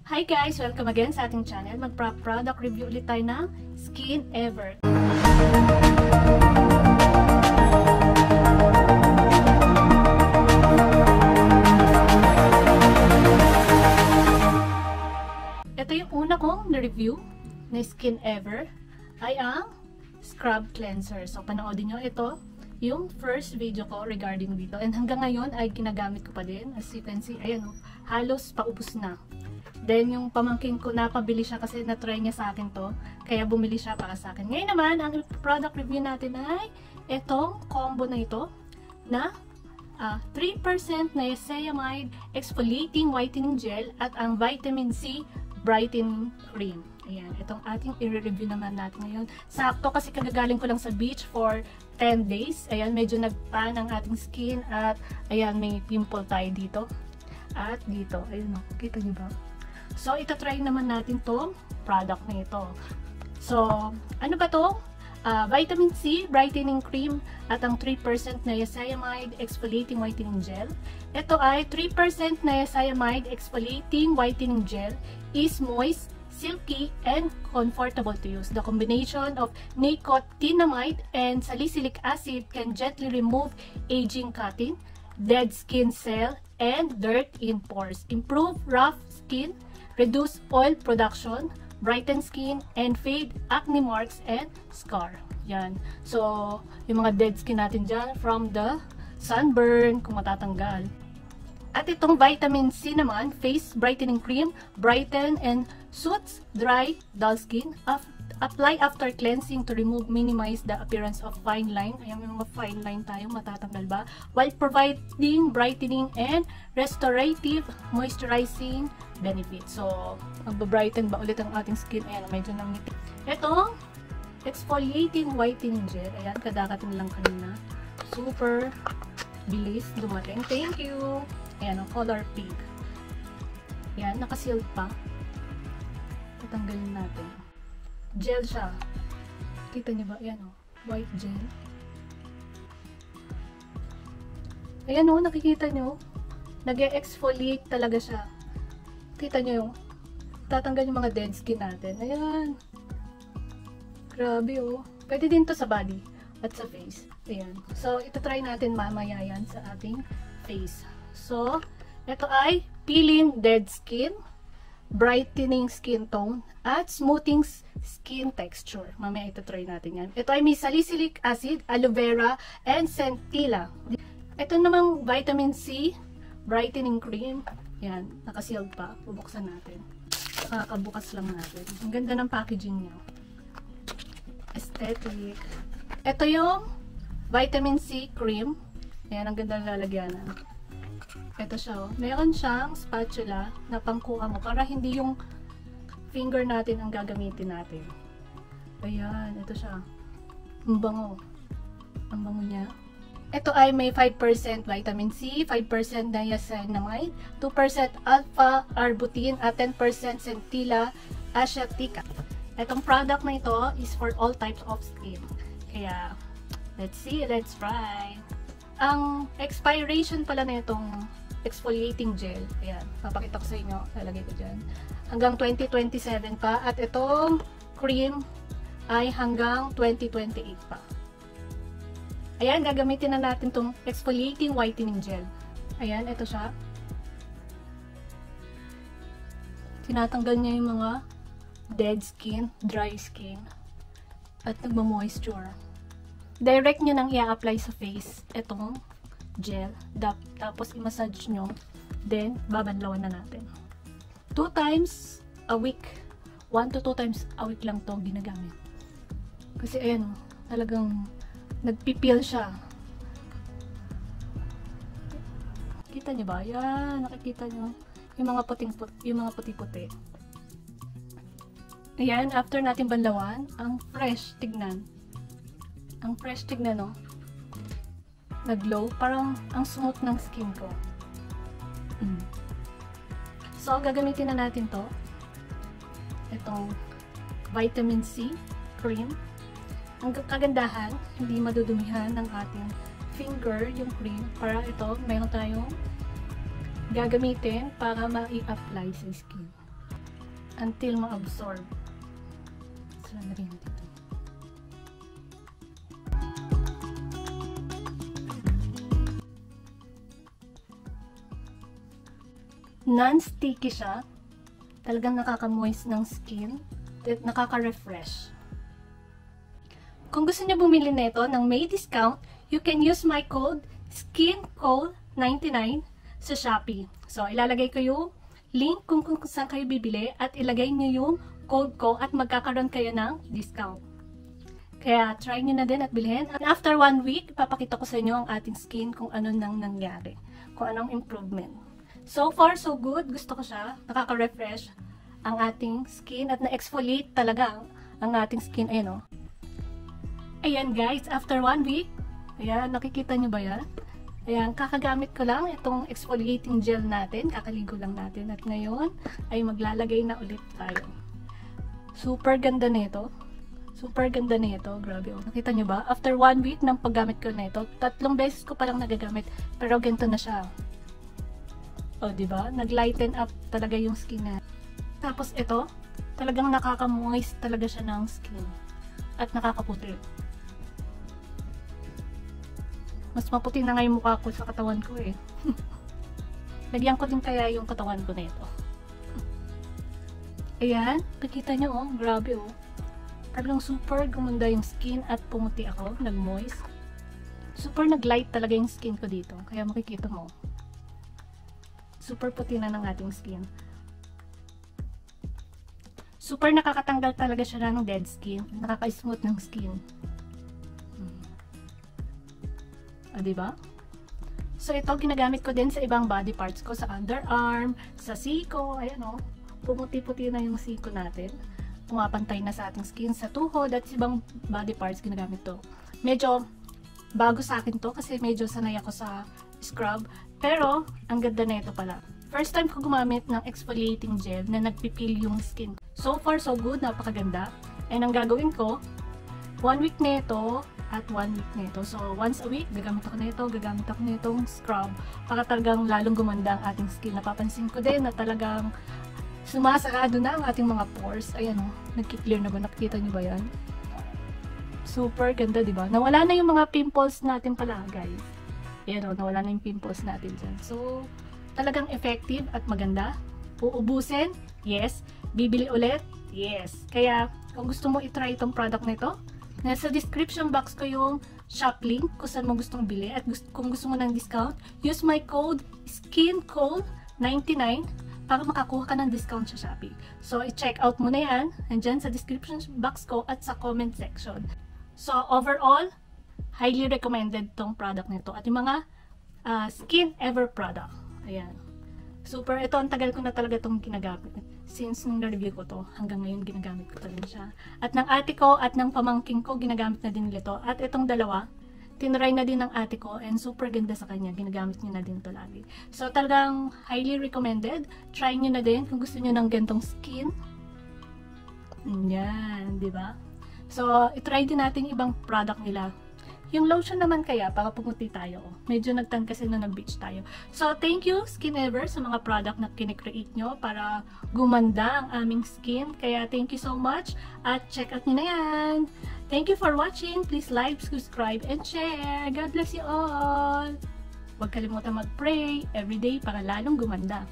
Hi guys! Welcome again sa ating channel. Mag-product review ulit tayo ng Skin Ever. Ito yung una kong na-review na Skin Ever ay ang Scrub Cleanser. So panoodin nyo ito, yung first video ko regarding dito. And hanggang ngayon ay ginagamit ko pa din. As you can see, ayan o, halos paubos na. Then, yung pamangkin ko, napabili siya kasi na-try niya sa akin to. Kaya bumili siya para sa akin. Ngayon naman, ang product review natin ay itong combo na ito na 3% niacinamide exfoliating whitening gel at ang vitamin C brightening cream. Ayan, itong ating i-review naman natin ngayon. Sakto kasi kagagaling ko lang sa beach for 10 days. Ayan, medyo nag-tan ang ating skin at ayan, may pimple tayo dito. At dito, ayun o, kita niyo ba? So, ito-try naman natin tong product na ito. So, ano ba to? Vitamin C brightening cream at ang 3% niacinamide exfoliating whitening gel. Ito ay 3% niacinamide exfoliating whitening gel is moist, silky, and comfortable to use. The combination of nicotinamide and salicylic acid can gently remove aging cutting, dead skin cell, and dirt in pores, improve rough skin, reduce oil production, brighten skin, and fade acne marks and scar. Yan. So, yung mga dead skin natin dyan from the sunburn, kung matatanggal. At itong vitamin C naman, face brightening cream, brighten and soothes dry, dull skin. Apply after cleansing to minimize the appearance of fine line. Ayan, may mga fine line tayo, matatanggal ba? While providing brightening and restorative moisturizing benefits. So, magbabrighten ba ulit ang ating skin? Ayan, medyo nangiti. Ito, exfoliating whitening gel. Ayan, kadakatin lang kanina. Super bilis dumating. Thank you! Ayan, ang color pink. Ayan, nakasealed pa. Tatanggalin natin. Gel siya. Kita niyo ba? Ayan o. White gel. Ayan o, nakikita niyo. Nag-exfoliate talaga siya. Kita niyo yung tatanggal yung mga dead skin natin. Ayan. Grabe o. Pwede din to sa body at sa face. Ayan. So, ito try natin mamaya yan sa ating face. So, ito ay peeling dead skin, brightening skin tone, at smoothing skin texture. Mamaya ito try natin yan. Ito ay may salicylic acid, aloe vera, and centilla. Ito namang vitamin C brightening cream. Yan, nakasealed pa. Bubuksan natin. Kakabukas lang natin. Ang ganda ng packaging niya. Aesthetic. Ito yung vitamin C cream. Ayan, ang ganda ng lalagyanan. Ito siya, oh. Meron siyang spatula na pangkuha mo para hindi yung finger natin ang gagamitin natin. Ayan, ito siya. Ang bango. Ang bango niya. Ito ay may 5% vitamin C, 5% niacinamide, 2% alpha-arbutin, at 10% centilla asiatica. Itong product na ito is for all types of skin. Kaya, let's see, let's try. Ang expiration pala na itong exfoliating gel, ayan, papakita ko sa inyo, lalagay ko dyan, hanggang 2027 pa, at itong cream ay hanggang 2028 pa. Ayan, gagamitin na natin itong exfoliating whitening gel. Ayan, ito siya. Tinatanggal niya yung mga dead skin, dry skin, at nagmamoisture. Direct nyo nang i-apply sa face itong gel. Tapos i-massage nyo. Then, babanlawan na natin. 2 times a week. 1 to 2 times a week lang to ginagamit. Kasi ayan o, talagang nagpipil siya. Kita nyo ba? Ayan, nakikita nyo. Yung mga puti-puti. Ayan, after natin banlawan, ang fresh, tignan. Ang fresh, tignan no? Nag-glow. Parang ang smooth ng skin ko. So, gagamitin na natin to. Itong vitamin C cream. Ang kagandahan, hindi madudumihan ng ating finger yung cream. Para ito, mayroon tayong gagamitin para ma-i-apply sa skin. until ma-absorb. So, lagyan dito. Non-sticky siya. Talagang nakaka-moist ng skin. Nakaka-refresh. Kung gusto niyo bumili nito ng may discount, you can use my code SKINCOL99 sa Shopee. So, ilalagay ko yung link kung saan kayo bibili at ilagay niyo yung code ko at magkakaroon kayo ng discount. Kaya, try niyo na din at bilhin. And after 1 week, ipapakita ko sa inyo ang ating skin kung ano nang nangyari. Kung anong improvement. So far, so good. Gusto ko siya. Nakaka-refresh ang ating skin at na-exfoliate talaga ang ating skin. Ayan o. Ayan guys, after 1 week, ayan, nakikita nyo ba yan? Ayan, kakagamit ko lang itong exfoliating gel natin. Kakaligo lang natin. At ngayon, ay maglalagay na ulit tayo. Super ganda nito. Super ganda nito. Grabe o. Nakita nyo ba? After 1 week ng paggamit ko na ito, 3 beses ko palang nagagamit. Pero ganito na siya. O, diba? Nag-lighten up talaga yung skin na. Tapos ito, talagang nakaka-moist talaga siya ng skin. At nakakaputi. Mas maputi na nga yung mukha ko sa katawan ko eh. Lagyan ko din kaya yung katawan ko na ito. Ayan, nakita nyo oh, grabe oh. Talagang super gumanda yung skin at pumuti ako, nag-moist. Super nag-light talaga yung skin ko dito. Kaya makikita mo. Super puti na ng ating skin. Super nakakatanggal talaga siya ng dead skin. Nakaka-smooth ng skin. O, diba? So, ito ginagamit ko din sa ibang body parts ko. Sa underarm, sa siko. Ayan o. Pumuti-puti na yung siko natin. Pumapantay na sa ating skin. Sa tuhod at sa ibang body parts ginagamit to. Medyo bago sa akin to kasi medyo sanay ako sa scrub. Pero, ang ganda na ito pala. First time ko gumamit ng exfoliating gel na nagpipil yung skin. So far, so good. Napakaganda. And ang gagawin ko, 1 week na ito at 1 week na ito. So, once a week, gagamit ako na ito, gagamit ako na itong scrub para talagang lalong gumanda ang ating skin. Napapansin ko din na talagang sumasarado na ang ating mga pores. Ayan o, nagki-clear na ba? Nakikita nyo ba yan? Super ganda, diba? Nawala na yung mga pimples natin pala, guys. Ayan o, nawala na yung pimples natin dyan. So, talagang effective at maganda. Uubusin? Yes. Bibili ulit? Yes. Kaya, kung gusto mo itry itong product na ito, nasa description box ko yung shop link kung saan mo gustong bili. At kung gusto mo ng discount, use my code SKINCOL99 para makakuha ka ng discount sa Shopee. So, i-check out mo na yan. Nandyan sa description box ko at sa comment section. So, overall, highly recommended tong product nito. At yung mga Skin Ever product. Ayan. Super. Ito, ang tagal ko na talaga itong ginagamit. Since nung na-review ko to, hanggang ngayon ginagamit ko talaga siya. At ng ate ko at ng pamangking ko, ginagamit na din nila ito. At itong dalawa, tinry na din ng ate ko and super ganda sa kanya. Ginagamit niya na din ito lagi. So, talagang highly recommended. Try nyo na din kung gusto nyo ng gantong skin. Yan, di ba? So, itry din natin ibang product nila. Yung lotion naman kaya, para pumuti tayo. Medyo nagtan kasi nung nag-beach tayo. So, thank you, Skin Ever, sa mga product na kinikreate nyo para gumanda ang aming skin. Kaya, thank you so much. At check out nyo na yan. Thank you for watching. Please like, subscribe, and share. God bless you all. Huwag kalimutan mag-pray everyday para lalong gumanda.